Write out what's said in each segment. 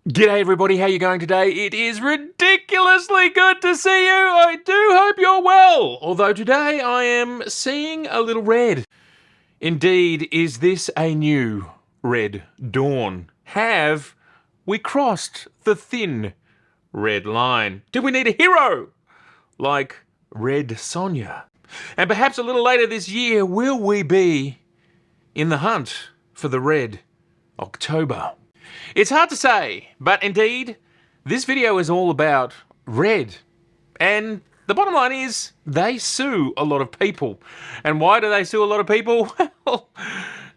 G'day everybody, how you going today? It is ridiculously good to see you. I do hope you're well. Although today I am seeing a little red. Indeed, is this a new red dawn? Have we crossed the thin red line? Do we need a hero like Red Sonja? And perhaps a little later this year, will we be in the hunt for the Red October? It's hard to say, but indeed, this video is all about Red. And the bottom line is, they sue a lot of people. And why do they sue a lot of people? Well,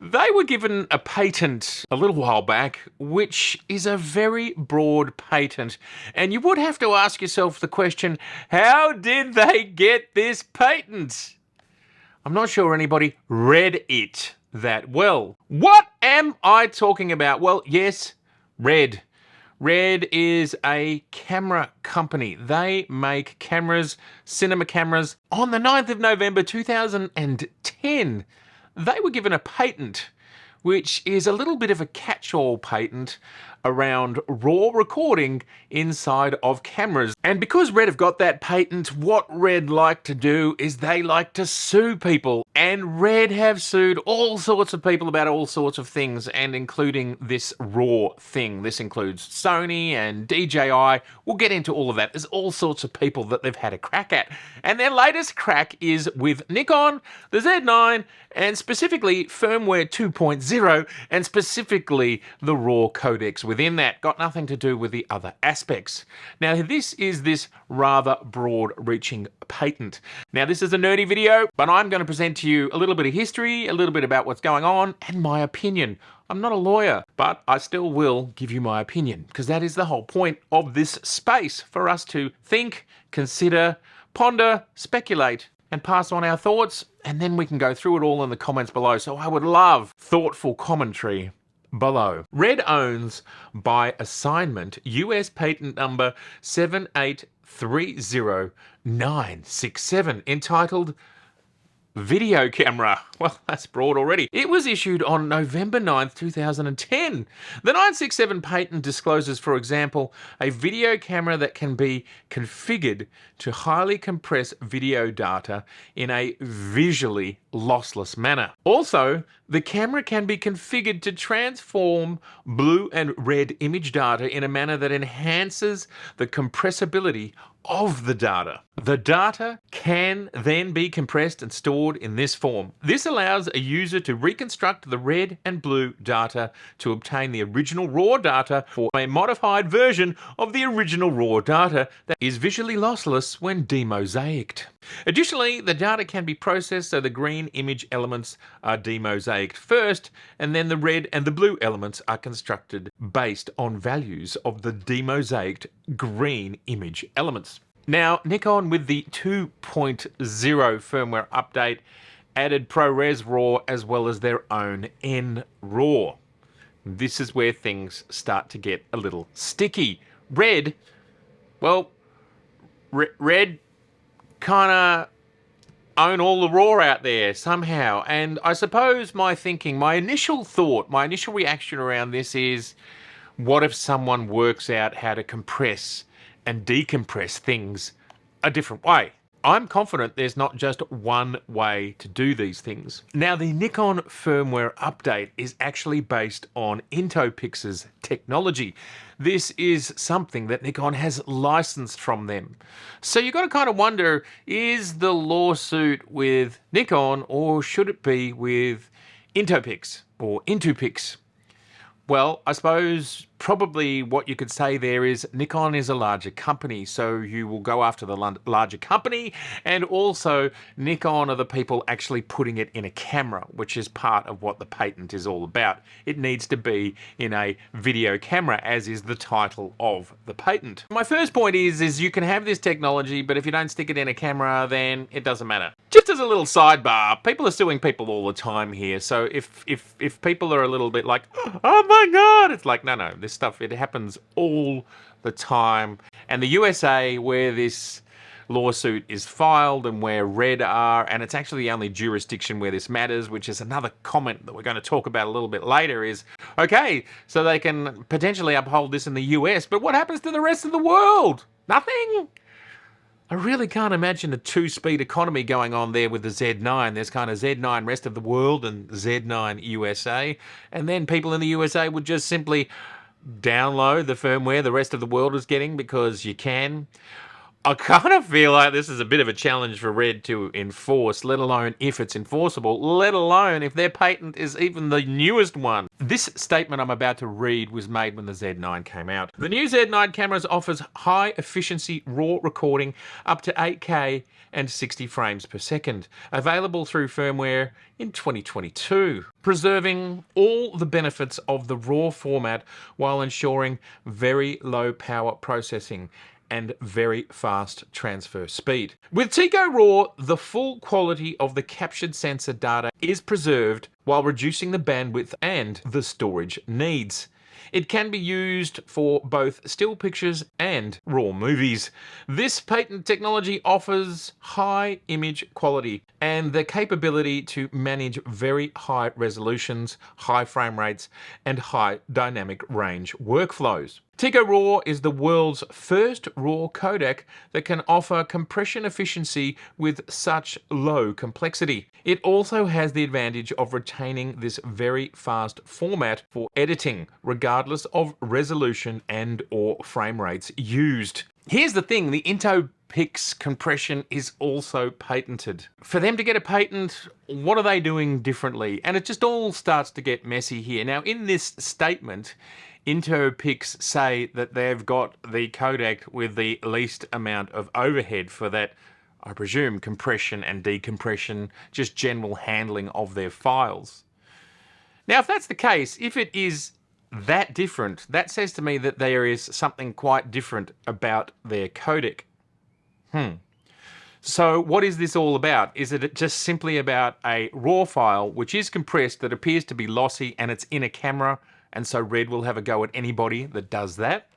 they were given a patent a little while back, which is a very broad patent. And you would have to ask yourself the question, how did they get this patent? I'm not sure anybody read it that well. What am I talking about? Well, yes, Red. Red is a camera company. They make cameras, cinema cameras. On the 9th of November 2010, they were given a patent, which is a little bit of a catch-all patent around raw recording inside of cameras. And because Red have got that patent, what Red like to do is they like to sue people. And Red have sued all sorts of people about all sorts of things, and including this raw thing. This includes Sony and DJI. We'll get into all of that. There's all sorts of people that they've had a crack at. And their latest crack is with Nikon, the Z9, and specifically Firmware 2.0, and specifically the raw codecs within that. Got nothing to do with the other aspects. Now, this is this rather broad-reaching patent. Now, this is a nerdy video, but I'm going to present to you a little bit of history, a little bit about what's going on, and my opinion. I'm not a lawyer, but I still will give you my opinion, because that is the whole point of this space, for us to think, consider, ponder, speculate, and pass on our thoughts, and then we can go through it all in the comments below. So I would love thoughtful commentary below. Red owns, by assignment, US patent number 7830967, entitled Video Camera. Well, that's broad already. It was issued on November 9th, 2010. The 967 patent discloses, for example, a video camera that can be configured to highly compress video data in a visually lossless manner. Also, the camera can be configured to transform blue and red image data in a manner that enhances the compressibility of the data. The data can then be compressed and stored in this form. This allows a user to reconstruct the red and blue data to obtain the original raw data for a modified version of the original raw data that is visually lossless when demosaiced. Additionally, the data can be processed so the green image elements are demosaiced first, and then the red and the blue elements are constructed based on values of the demosaiced green image elements. Now, Nikon, with the 2.0 firmware update, added ProRes RAW as well as their own NRAW. This is where things start to get a little sticky. Red, well, Red kind of own all the raw out there somehow. And I suppose my thinking, my initial thought, my initial reaction around this is, what if someone works out how to compress and decompress things a different way? I'm confident there's not just one way to do these things. Now, the Nikon firmware update is actually based on Intopix's technology. This is something that Nikon has licensed from them. So you've got to kind of wonder, is the lawsuit with Nikon, or should it be with Intopix or Intupix? Well, I suppose probably what you could say there is Nikon is a larger company, so you will go after the larger company, and also Nikon are the people actually putting it in a camera, which is part of what the patent is all about. It needs to be in a video camera, as is the title of the patent. My first point is you can have this technology, but if you don't stick it in a camera, then it doesn't matter. Just as a little sidebar, people are suing people all the time here, so if people are a little bit like, oh my god, it's like, no, this stuff, it happens all the time. And the USA, where this lawsuit is filed and where Red are, and it's actually the only jurisdiction where this matters, which is another comment that we're going to talk about a little bit later, is, okay, so they can potentially uphold this in the US, but what happens to the rest of the world? Nothing. I really can't imagine a two-speed economy going on there with the Z9. There's kind of Z9 rest of the world and Z9 USA, and then people in the USA would just simply download the firmware the rest of the world is getting because you can. I kind of feel like this is a bit of a challenge for Red to enforce, let alone if it's enforceable, let alone if their patent is even the newest one. This statement I'm about to read was made when the Z9 came out. The new Z9 cameras offers high efficiency RAW recording up to 8K and 60 frames per second, available through firmware in 2022, preserving all the benefits of the RAW format while ensuring very low power processing and very fast transfer speed. With Tikko RAW, the full quality of the captured sensor data is preserved while reducing the bandwidth and the storage needs. It can be used for both still pictures and RAW movies. This patent technology offers high image quality and the capability to manage very high resolutions, high frame rates, and high dynamic range workflows. Tikko RAW is the world's first RAW codec that can offer compression efficiency with such low complexity. It also has the advantage of retaining this very fast format for editing, regardless of resolution and or frame rates used. Here's the thing, the IntoPix compression is also patented. For them to get a patent, what are they doing differently? And it just all starts to get messy here. Now, in this statement, IntoPix say that they've got the codec with the least amount of overhead for that, I presume, compression and decompression, just general handling of their files. Now, if that's the case, if it is that different, that says to me that there is something quite different about their codec. So what is this all about? Is it just simply about a RAW file which is compressed that appears to be lossy and it's in a camera, and so Red will have a go at anybody that does that?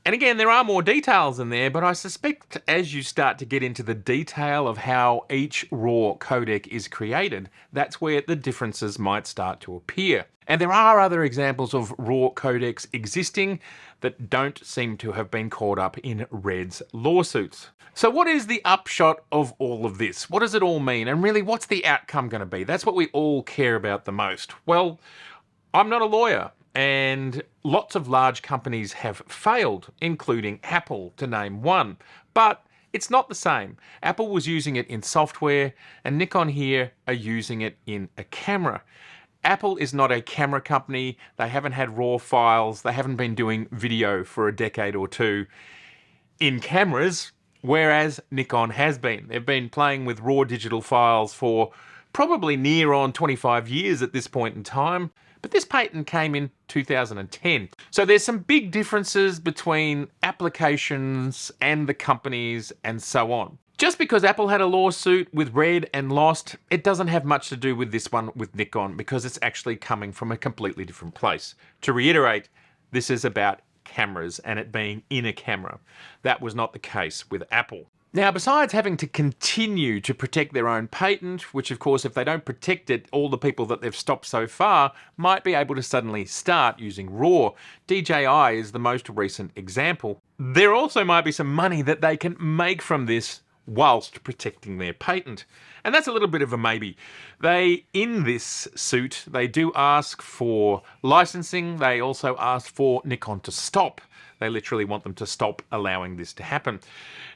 And again, there are more details in there, but I suspect as you start to get into the detail of how each RAW codec is created, that's where the differences might start to appear. And there are other examples of RAW codecs existing that don't seem to have been caught up in Red's lawsuits. So what is the upshot of all of this? What does it all mean? And really, what's the outcome going to be? That's what we all care about the most. Well, I'm not a lawyer, and lots of large companies have failed, including Apple, to name one. But it's not the same. Apple was using it in software, and Nikon here are using it in a camera. Apple is not a camera company. They haven't had RAW files. They haven't been doing video for a decade or two in cameras, whereas Nikon has been. They've been playing with RAW digital files for probably near on 25 years at this point in time. But this patent came in 2010. So there's some big differences between applications and the companies and so on. Just because Apple had a lawsuit with Red and lost, it doesn't have much to do with this one with Nikon, because it's actually coming from a completely different place. To reiterate, this is about cameras and it being in a camera. That was not the case with Apple. Now, besides having to continue to protect their own patent, which of course, if they don't protect it, all the people that they've stopped so far might be able to suddenly start using RAW. DJI is the most recent example. There also might be some money that they can make from this whilst protecting their patent. And that's a little bit of a maybe. In this suit, they do ask for licensing. They also ask for Nikon to stop. They literally want them to stop allowing this to happen.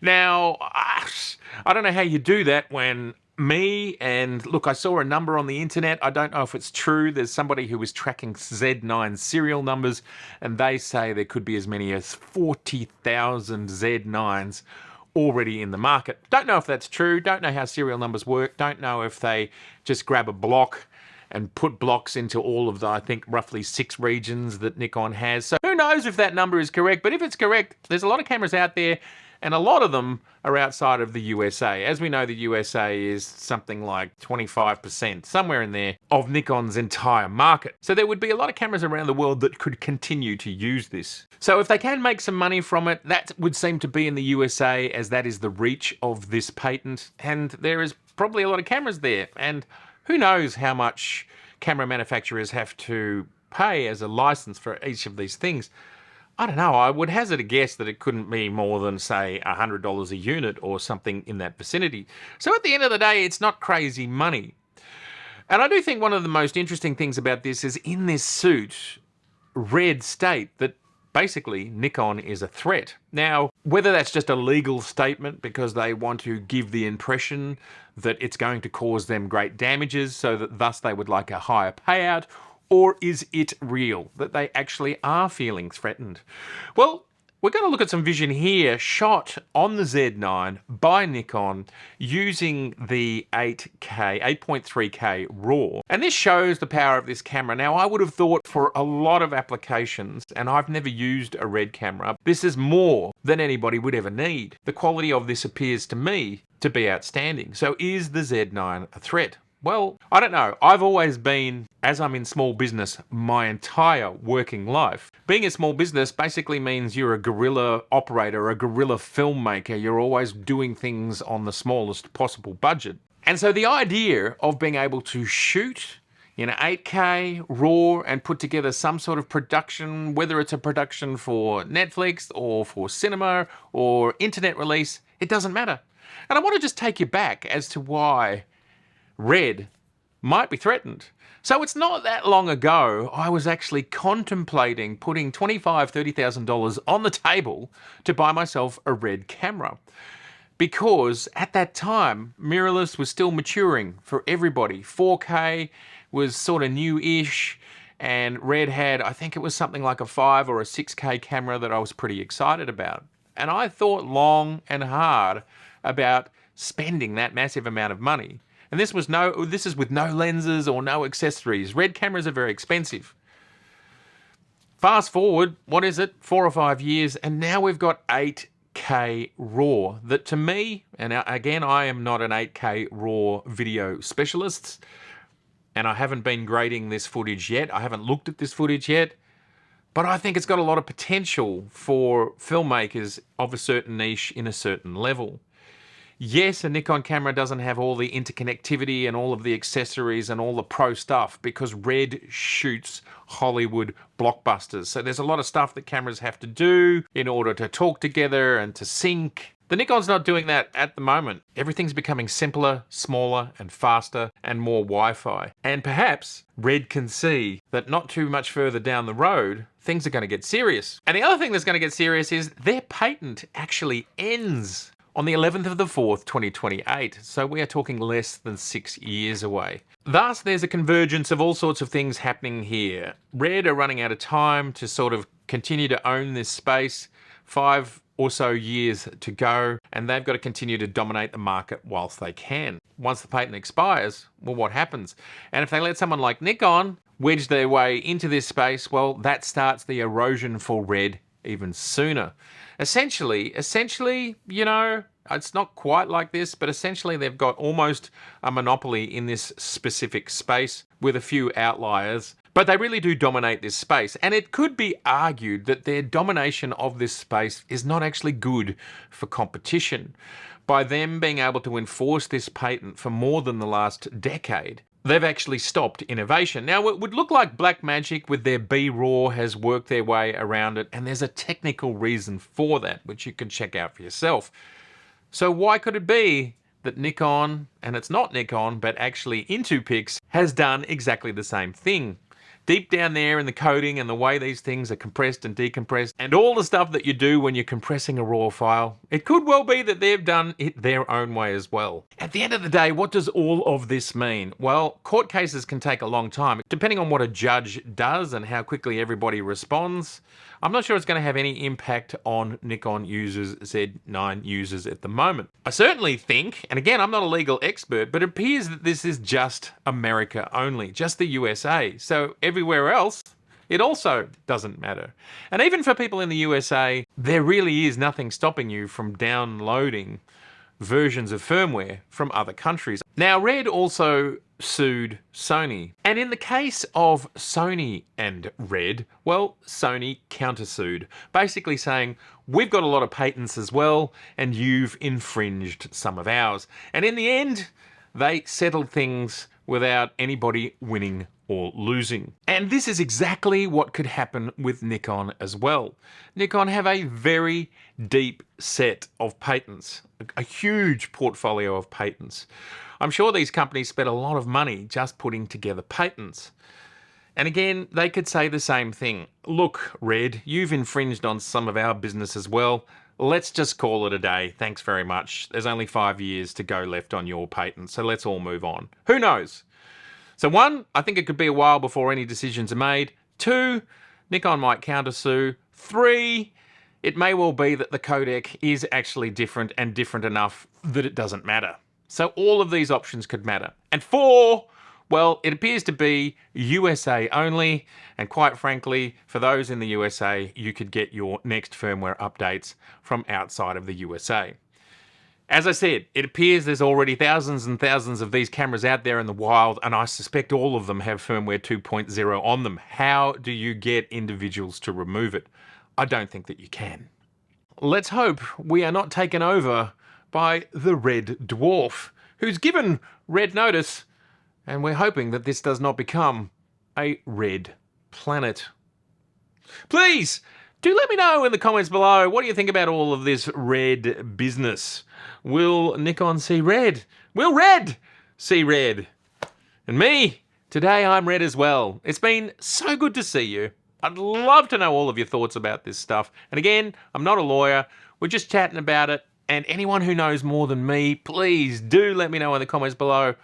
Now, I don't know how you do that when look, I saw a number on the internet. I don't know if it's true. There's somebody who was tracking Z9 serial numbers, and they say there could be as many as 40,000 Z9s already in the market. Don't know if that's true. Don't know how serial numbers work. Don't know if they just grab a block and put blocks into all of the, I think, roughly 6 regions that Nikon has. So who knows if that number is correct, but if it's correct, there's a lot of cameras out there And a lot of them are outside of the USA. As we know, the USA is something like 25%, somewhere in there, of Nikon's entire market. So there would be a lot of cameras around the world that could continue to use this. So if they can make some money from it, that would seem to be in the USA, as that is the reach of this patent. And there is probably a lot of cameras there. And who knows how much camera manufacturers have to pay as a license for each of these things. I don't know, I would hazard a guess that it couldn't be more than, say, $100 a unit or something in that vicinity. So at the end of the day, it's not crazy money. And I do think one of the most interesting things about this is in this suit, Red state that basically Nikon is a threat. Now, whether that's just a legal statement because they want to give the impression that it's going to cause them great damages so that thus they would like a higher payout, or is it real, that they actually are feeling threatened? Well, we're going to look at some vision here shot on the Z9 by Nikon using the 8.3K RAW. And this shows the power of this camera. Now, I would have thought for a lot of applications, and I've never used a Red camera, this is more than anybody would ever need. The quality of this appears to me to be outstanding. So is the Z9 a threat? Well, I don't know. I've always been, as I'm in small business my entire working life, being a small business basically means you're a guerrilla operator, a guerrilla filmmaker. You're always doing things on the smallest possible budget. And so the idea of being able to shoot in 8K RAW and put together some sort of production, whether it's a production for Netflix or for cinema or internet release, it doesn't matter. And I want to just take you back as to why Red might be threatened. So it's not that long ago I was actually contemplating putting $25,000, $30,000 on the table to buy myself a Red camera. Because at that time, mirrorless was still maturing for everybody. 4K was sort of new-ish, and Red had, I think it was something like a 5 or a 6K camera that I was pretty excited about. And I thought long and hard about spending that massive amount of money. And this is with no lenses or no accessories. Red cameras are very expensive. Fast forward, what is it, 4 or 5 years, and now we've got 8K RAW. That to me, and again, I am not an 8K RAW video specialist, and I haven't been grading this footage yet. I haven't looked at this footage yet, but I think it's got a lot of potential for filmmakers of a certain niche in a certain level. Yes, a Nikon camera doesn't have all the interconnectivity and all of the accessories and all the pro stuff because Red shoots Hollywood blockbusters. So there's a lot of stuff that cameras have to do in order to talk together and to sync. The Nikon's not doing that at the moment. Everything's becoming simpler, smaller, and faster, and more Wi-Fi. And perhaps Red can see that not too much further down the road, things are going to get serious. And the other thing that's going to get serious is their patent actually ends on the 11th of the 4th, 2028. So we are talking less than 6 years away. Thus, there's a convergence of all sorts of things happening here. Red are running out of time to sort of continue to own this space. 5 or so years to go, and they've got to continue to dominate the market whilst they can. Once the patent expires, well, what happens? And if they let someone like Nikon wedge their way into this space, well, that starts the erosion for Red even sooner. Essentially, you know, it's not quite like this, but essentially they've got almost a monopoly in this specific space with a few outliers. But they really do dominate this space, and it could be argued that their domination of this space is not actually good for competition. By them being able to enforce this patent for more than the last decade, they've actually stopped innovation. Now, it would look like Black Magic with their B-RAW has worked their way around it, and there's a technical reason for that, which you can check out for yourself. So why could it be that Nikon, and it's not Nikon, but actually Intupix, has done exactly the same thing? Deep down there in the coding and the way these things are compressed and decompressed and all the stuff that you do when you're compressing a RAW file, it could well be that they've done it their own way as well. At the end of the day, what does all of this mean? Well, court cases can take a long time. Depending on what a judge does and how quickly everybody responds, I'm not sure it's going to have any impact on Nikon users, Z9 users at the moment. I certainly think, and again, I'm not a legal expert, but it appears that this is just America only, just the USA. So everywhere else, it also doesn't matter. And even for people in the USA, there really is nothing stopping you from downloading versions of firmware from other countries. Now, Red also sued Sony. And in the case of Sony and Red, well, Sony countersued, basically saying, we've got a lot of patents as well, and you've infringed some of ours. And in the end, they settled things without anybody winning or losing. And this is exactly what could happen with Nikon as well. Nikon have a very deep set of patents, a huge portfolio of patents. I'm sure these companies spent a lot of money just putting together patents. And again, they could say the same thing. Look, Red, you've infringed on some of our business as well. Let's just call it a day. Thanks very much. There's only 5 years to go left on your patent, so let's all move on. Who knows? So 1, I think it could be a while before any decisions are made. 2, Nikon might countersue. 3, it may well be that the codec is actually different and different enough that it doesn't matter. So all of these options could matter. And 4, well, it appears to be USA only, and quite frankly, for those in the USA, you could get your next firmware updates from outside of the USA. As I said, it appears there's already thousands and thousands of these cameras out there in the wild, and I suspect all of them have firmware 2.0 on them. How do you get individuals to remove it? I don't think that you can. Let's hope we are not taken over by the Red Dwarf, who's given red notice, and we're hoping that this does not become a red planet. Please, do let me know in the comments below, what do you think about all of this red business? Will Nikon see red? Will Red see red? And me, today I'm red as well. It's been so good to see you. I'd love to know all of your thoughts about this stuff. And again, I'm not a lawyer. We're just chatting about it. And anyone who knows more than me, please do let me know in the comments below.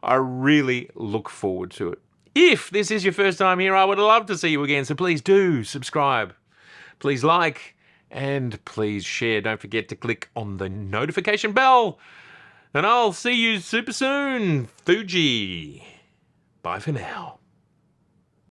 I really look forward to it. If this is your first time here, I would love to see you again. So please do subscribe. Please like. And please share. Don't forget to click on the notification bell. And I'll see you super soon. Fuji. Bye for now.